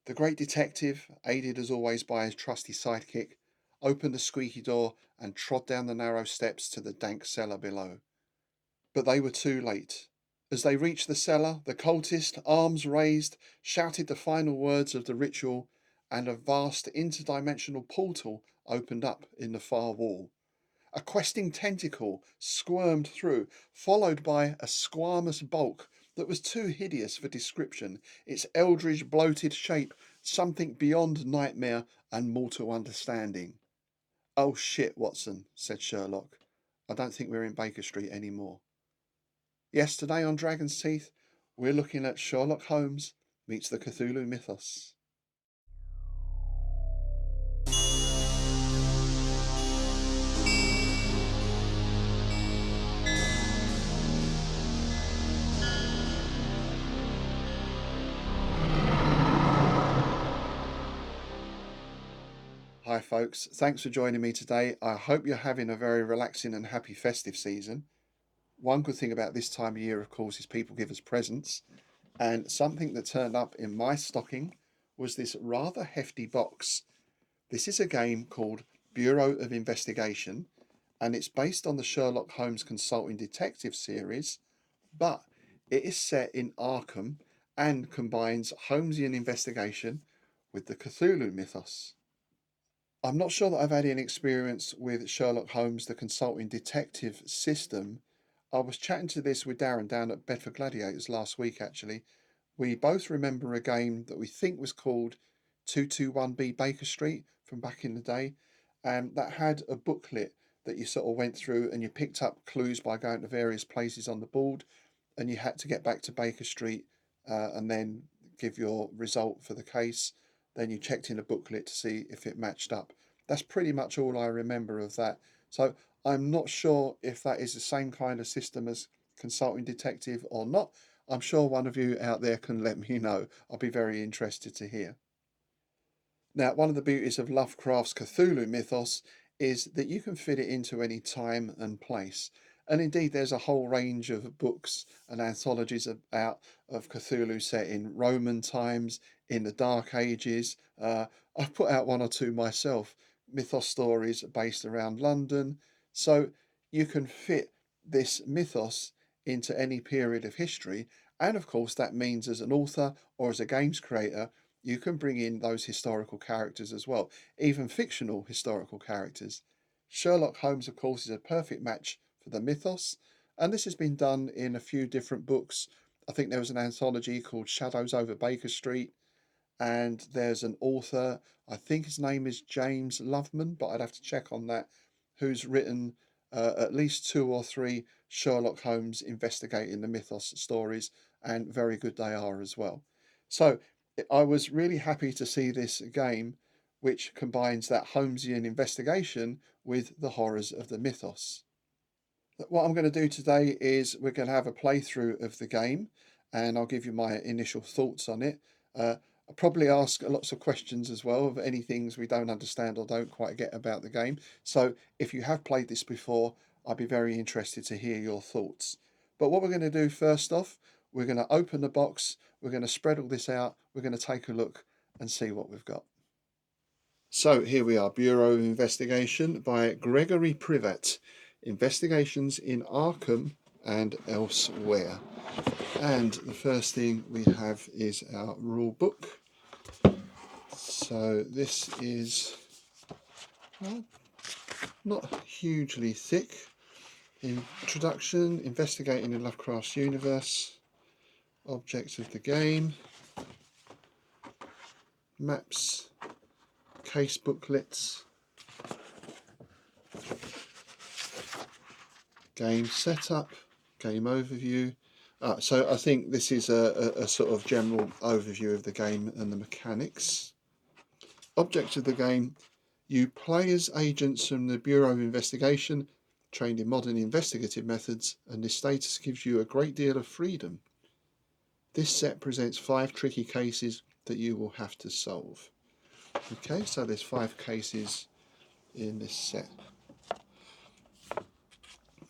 The great detective, aided as always by his trusty sidekick, opened the squeaky door and trod down the narrow steps to the dank cellar below. But they were too late. As they reached the cellar, the cultist, arms raised, shouted the final words of the ritual, and a vast interdimensional portal opened up in the far wall. A questing tentacle squirmed through, followed by a squamous bulk that was too hideous for description, its eldritch bloated shape something beyond nightmare and mortal understanding. "Oh shit, Watson," said Sherlock. "I don't think we're in Baker Street anymore." Yesterday on Dragon's Teeth, we're looking at Sherlock Holmes meets the Cthulhu mythos. Hi folks, thanks for joining me today. I hope you're having a very relaxing and happy festive season. One good thing about this time of year, of course, is people give us presents, and something that turned up in my stocking was this rather hefty box. This is a game called Bureau of Investigation, and it's based on the Sherlock Holmes Consulting Detective series, but it is set in Arkham and combines Holmesian investigation with the Cthulhu mythos. I'm not sure that I've had any experience with Sherlock Holmes, the Consulting Detective system. I was chatting to this with Darren down at Bedford Gladiators last week, actually. We both remember a game that we think was called 221B Baker Street from back in the day, and that had a booklet that you sort of went through and you picked up clues by going to various places on the board, and you had to get back to Baker Street and then give your result for the case. Then you checked in a booklet to see if it matched up. That's pretty much all I remember of that. So I'm not sure if that is the same kind of system as Consulting Detective or not. I'm sure one of you out there can let me know. I'll be very interested to hear. Now, one of the beauties of Lovecraft's Cthulhu mythos is that you can fit it into any time and place. And indeed, there's a whole range of books and anthologies out of Cthulhu set in Roman times, in the Dark Ages. I've put out one or two myself, mythos stories based around London. So you can fit this mythos into any period of history. And of course, that means as an author or as a games creator, you can bring in those historical characters as well, even fictional historical characters. Sherlock Holmes, of course, is a perfect match for the mythos, and this has been done in a few different books. I think there was an anthology called Shadows Over Baker Street, and there's an author, I think his name is James Loveman, but I'd have to check on that, who's written at least two or three Sherlock Holmes investigating the mythos stories, and very good they are as well. So I was really happy to see this game which combines that Holmesian investigation with the horrors of the mythos. What I'm going to do today is we're going to have a playthrough of the game, and I'll give you my initial thoughts on it. I'll probably ask lots of questions as well of any things we don't understand or don't quite get about the game. So if you have played this before, I'd be very interested to hear your thoughts. But what we're going to do first off, we're going to open the box, we're going to spread all this out, we're going to take a look and see what we've got. So here we are, Bureau of Investigation by Gregory Privat. Investigations in Arkham and elsewhere. And the first thing we have is our rule book. So this is not hugely thick. Introduction, investigating in Lovecraft's universe, objects of the game, maps, case booklets, game setup, game overview. So I think this is a sort of general overview of the game and the mechanics. Object of the game, you play as agents from the Bureau of Investigation, trained in modern investigative methods, and this status gives you a great deal of freedom. This set presents 5 tricky cases that you will have to solve. Okay, so there's 5 cases in this set.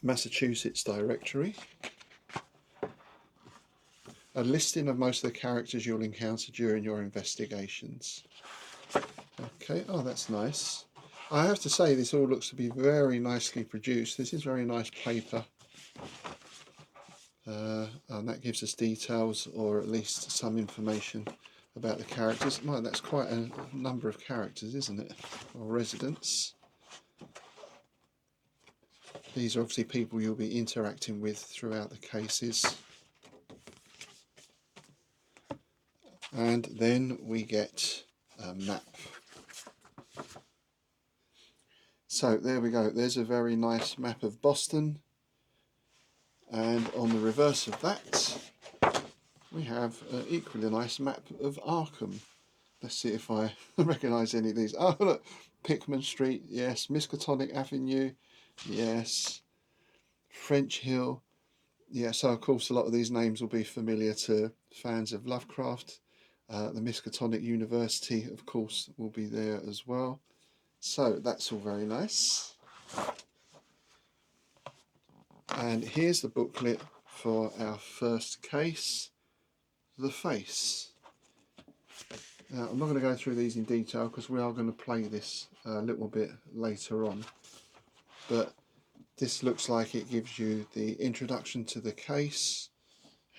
Massachusetts directory. a listing of most of the characters you'll encounter during your investigations. Okay, oh, that's nice. I have to say, this all looks to be very nicely produced. This is very nice paper. And that gives us details, or at least some information about the characters. Well, that's quite a number of characters, isn't it? Or residents. These are obviously people you'll be interacting with throughout the cases. And then we get a map. So there we go. There's a very nice map of Boston. And on the reverse of that, we have an equally nice map of Arkham. Let's see if I recognise any of these. Oh, look, Pickman Street, yes. Miskatonic Avenue, yes. French Hill, yeah. So of course a lot of these names will be familiar to fans of Lovecraft. The Miskatonic University, of course, will be there as well. So that's all very nice. And here's the booklet for our first case, The Face. Now, I'm not going to go through these in detail because we are going to play this a little bit later on. But this looks like it gives you the introduction to the case,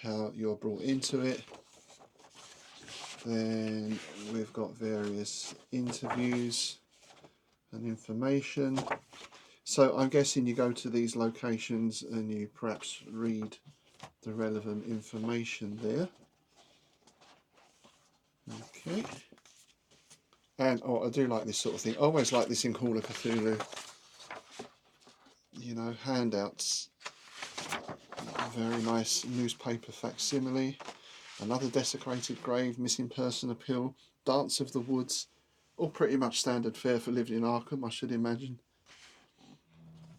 how you're brought into it. Then we've got various interviews and information. So I'm guessing you go to these locations and you perhaps read the relevant information there. Okay. And oh, I do like this sort of thing. I always like this in Call of Cthulhu. You know, handouts. A very nice newspaper facsimile. Another desecrated grave, missing person appeal, Dance of the Woods. All pretty much standard fare for living in Arkham, I should imagine.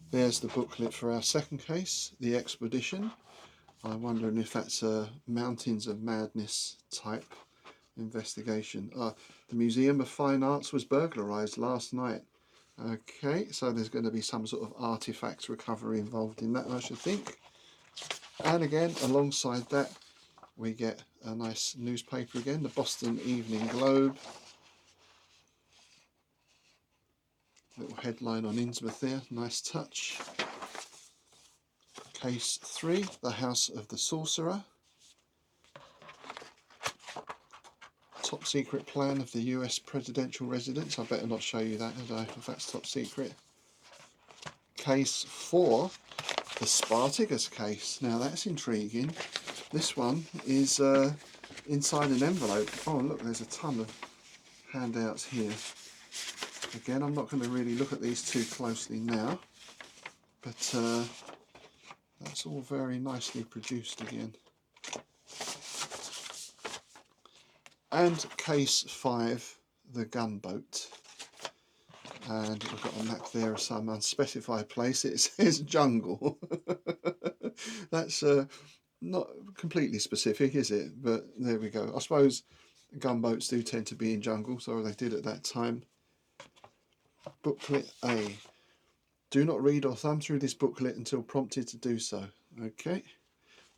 There's the booklet for our second case, The Expedition. I'm wondering if that's a Mountains of Madness type investigation. The Museum of Fine Arts was burglarised last night. Okay, so there's going to be some sort of artefact recovery involved in that, I should think. And again, alongside that, we get a nice newspaper again, the Boston Evening Globe. Little headline on Innsmouth there, nice touch. Case 3, The House of the Sorcerer. Top secret plan of the US presidential residence. I better not show you that, had I, if that's top secret. Case 4, the Spartacus case. Now that's intriguing. This one is inside an envelope. Oh look, there's a ton of handouts here. Again, I'm not going to really look at these too closely now, but that's all very nicely produced again. And case 5, the gunboat. And we've got a map there of some unspecified place. It says jungle. That's not completely specific, is it? But there we go. I suppose gunboats do tend to be in jungles, or they did at that time. Booklet A. Do not read or thumb through this booklet until prompted to do so. Okay.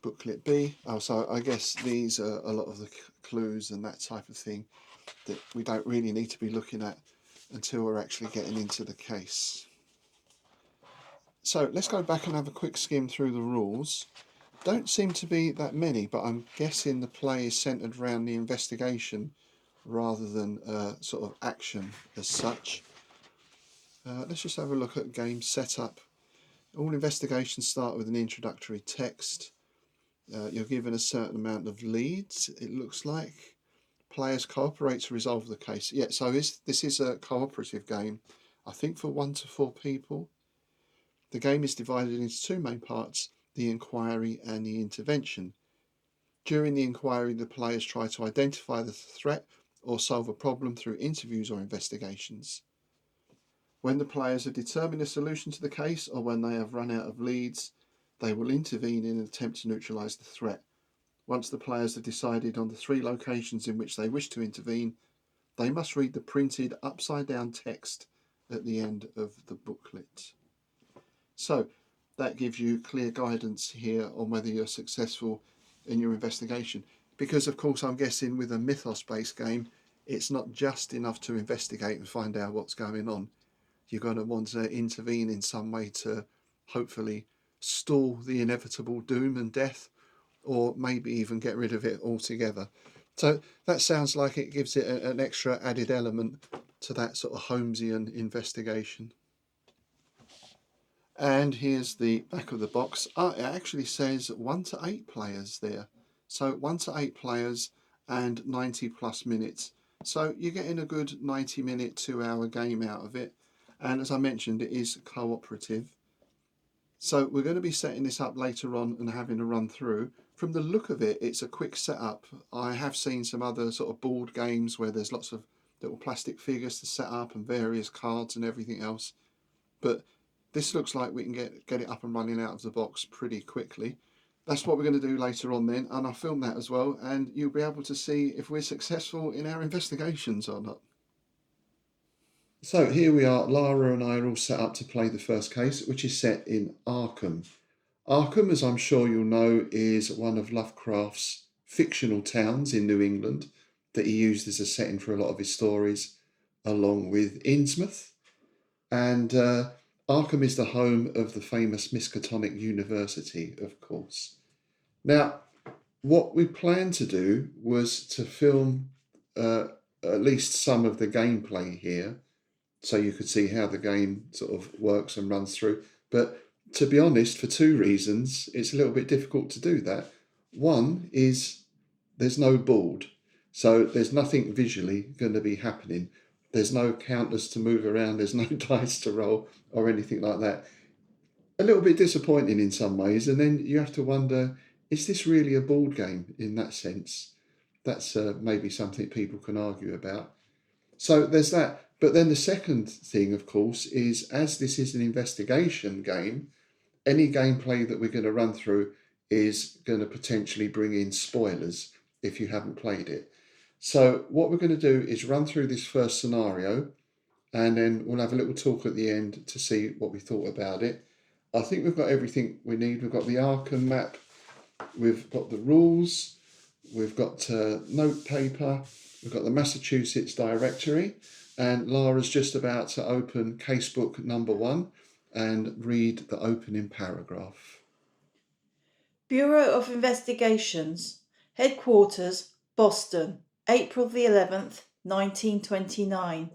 Booklet B. Oh, so I guess these are a lot of the clues and that type of thing that we don't really need to be looking at until we're actually getting into the case. So let's go back and have a quick skim through the rules. Don't seem to be that many, but I'm guessing the play is centred around the investigation rather than sort of action as such. Let's just have a look at game setup. All investigations start with an introductory text. You're given a certain amount of leads, it looks like. Players cooperate to resolve the case. Yeah, so this is a cooperative game, I think for 1 to 4 people. The game is divided into 2 main parts, the inquiry and the intervention. During the inquiry, the players try to identify the threat or solve a problem through interviews or investigations. When the players have determined a solution to the case, or when they have run out of leads, they will intervene in an attempt to neutralise the threat. Once the players have decided on the 3 locations in which they wish to intervene, they must read the printed upside down text at the end of the booklet. So that gives you clear guidance here on whether you're successful in your investigation. Because, of course, I'm guessing with a mythos-based game, it's not just enough to investigate and find out what's going on. You're going to want to intervene in some way to hopefully stall the inevitable doom and death, or maybe even get rid of it altogether. So that sounds like it gives it an extra added element to that sort of Holmesian investigation. And here's the back of the box. It actually says 1 to 8 players there. So 1 to 8 players and 90 plus minutes. So you're getting a good 90-minute, 2-hour game out of it. And as I mentioned, it is cooperative. So we're going to be setting this up later on and having a run through. From the look of it, it's a quick setup. I have seen some other sort of board games where there's lots of little plastic figures to set up and various cards and everything else. But this looks like we can get it up and running out of the box pretty quickly. That's what we're going to do later on then, and I'll film that as well, and you'll be able to see if we're successful in our investigations or not. So here we are, Lara and I are all set up to play the first case, which is set in Arkham. Arkham, as I'm sure you'll know, is one of Lovecraft's fictional towns in New England that he used as a setting for a lot of his stories, along with Innsmouth. And Arkham is the home of the famous Miskatonic University, of course. Now, what we planned to do was to film at least some of the gameplay here, so you could see how the game sort of works and runs through. But to be honest, for two reasons, it's a little bit difficult to do that. One is there's no board, so there's nothing visually going to be happening. There's no counters to move around, there's no dice to roll or anything like that. A little bit disappointing in some ways, and then you have to wonder, is this really a board game in that sense? That's maybe something people can argue about. So there's that. But then the second thing, of course, is as this is an investigation game, any gameplay that we're going to run through is going to potentially bring in spoilers if you haven't played it. So what we're going to do is run through this first scenario, and then we'll have a little talk at the end to see what we thought about it. I think we've got everything we need. We've got the Arkham map, we've got the rules, we've got note paper, we've got the Massachusetts directory, and Lara's just about to open casebook number 1 and read the opening paragraph. Bureau of Investigations, Headquarters, Boston, April the 11th, 1929.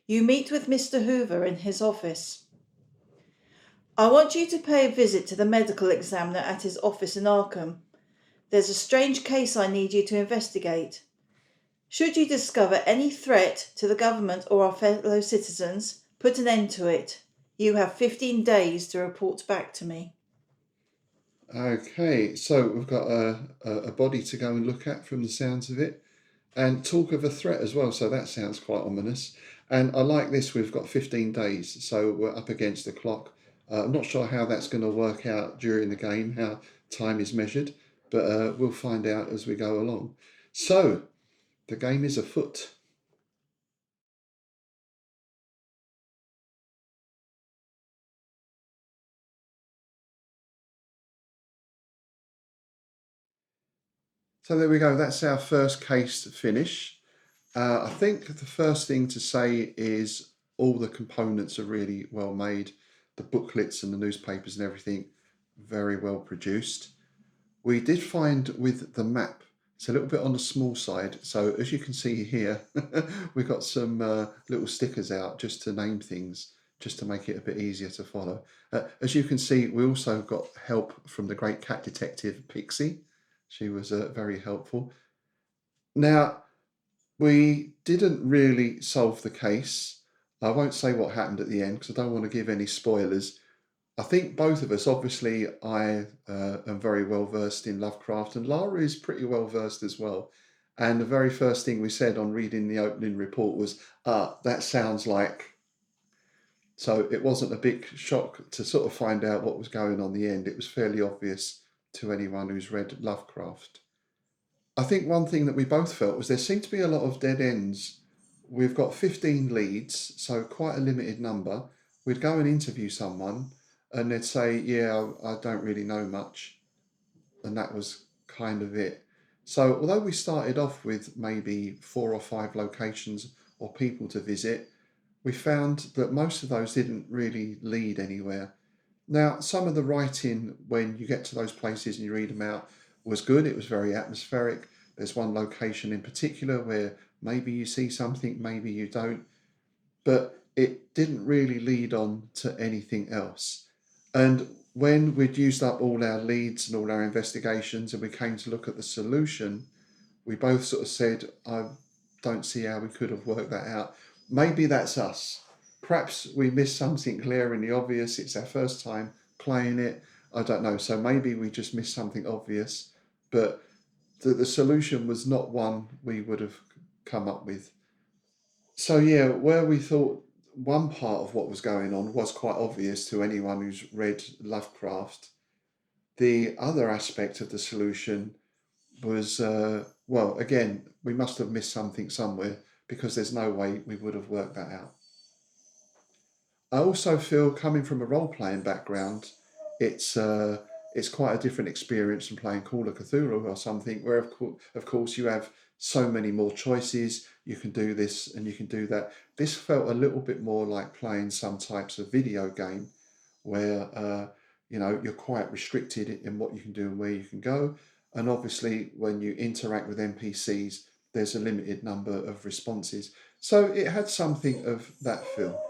You meet with Mr. Hoover in his office. I want you to pay a visit to the medical examiner at his office in Arkham. There's a strange case I need you to investigate. Should you discover any threat to the government or our fellow citizens, put an end to it. You have 15 days to report back to me. Okay, so we've got a body to go and look at from the sounds of it, and talk of a threat as well, so that sounds quite ominous. And I like this, we've got 15 days, so we're up against the clock. I'm not sure how that's going to work out during the game, how time is measured, but we'll find out as we go along. So, the game is afoot. So there we go, that's our first case to finish. I think the first thing to say is all the components are really well made. The booklets and the newspapers and everything, very well produced. We did find with the map, it's a little bit on the small side. So as you can see here, we've got some little stickers out just to name things, just to make it a bit easier to follow. As you can see, we also got help from the great cat detective Pixie. She was very helpful. Now, we didn't really solve the case. I won't say what happened at the end because I don't want to give any spoilers. I think both of us, obviously, I am very well versed in Lovecraft, and Lara is pretty well versed as well. And the very first thing we said on reading the opening report was, that sounds like. So it wasn't a big shock to sort of find out what was going on the end. It was fairly obvious to anyone who's read Lovecraft. I think one thing that we both felt was there seemed to be a lot of dead ends. We've got 15 leads, so quite a limited number. We'd go and interview someone and they'd say, yeah, I don't really know much. And that was kind of it. So, although we started off with maybe 4 or 5 locations or people to visit, we found that most of those didn't really lead anywhere. Now, some of the writing when you get to those places and you read them out was good. It was very atmospheric. There's one location in particular where maybe you see something, maybe you don't, but it didn't really lead on to anything else. And when we'd used up all our leads and all our investigations and we came to look at the solution, we both sort of said, I don't see how we could have worked that out. Maybe that's us. Perhaps we missed something glaringly obvious. It's our first time playing it. I don't know. So maybe we just missed something obvious. But the solution was not one we would have come up with. So, yeah, where we thought one part of what was going on was quite obvious to anyone who's read Lovecraft, the other aspect of the solution was, well, again, we must have missed something somewhere because there's no way we would have worked that out. I also feel, coming from a role playing background, it's it's quite a different experience from playing Call of Cthulhu or something, where of course you have so many more choices. You can do this and you can do that. This felt a little bit more like playing some types of video game, where you're quite restricted in what you can do and where you can go. And obviously, when you interact with NPCs, there's a limited number of responses. So it had something of that feel.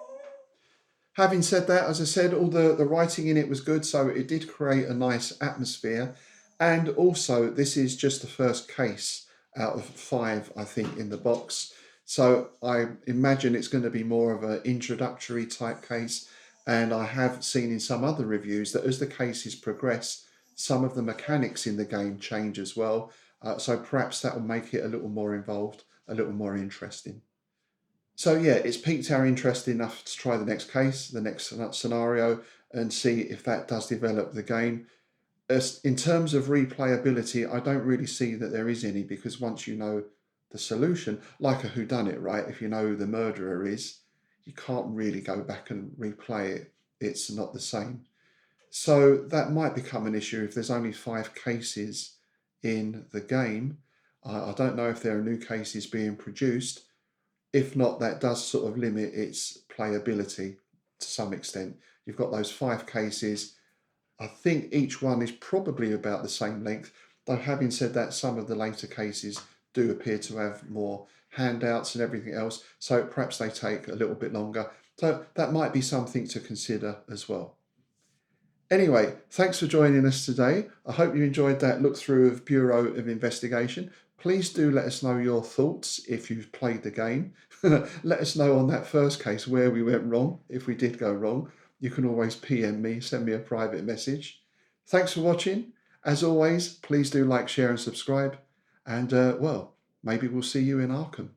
Having said that, as I said, all the writing in it was good, so it did create a nice atmosphere. And also, this is just the first case out of 5, I think, in the box. So I imagine it's going to be more of an introductory type case. And I have seen in some other reviews that as the cases progress, some of the mechanics in the game change as well. So perhaps that will make it a little more involved, a little more interesting. So yeah, it's piqued our interest enough to try the next case, the next scenario, and see if that does develop the game. As in terms of replayability, I don't really see that there is any, because once you know the solution, like a whodunit, right? If you know who the murderer is, you can't really go back and replay it. It's not the same. So that might become an issue if there's only 5 cases in the game. I don't know if there are new cases being produced. If not, that does sort of limit its playability to some extent. You've got those 5 cases. I think each one is probably about the same length, though having said that, some of the later cases do appear to have more handouts and everything else, so perhaps they take a little bit longer. So that might be something to consider as well. Anyway, thanks for joining us today. I hope you enjoyed that look through of Bureau of Investigation. Please do let us know your thoughts if you've played the game. Let us know on that first case where we went wrong, if we did go wrong. You can always PM me, send me a private message. Thanks for watching. As always, please do like, share, and subscribe. And, well, maybe we'll see you in Arkham.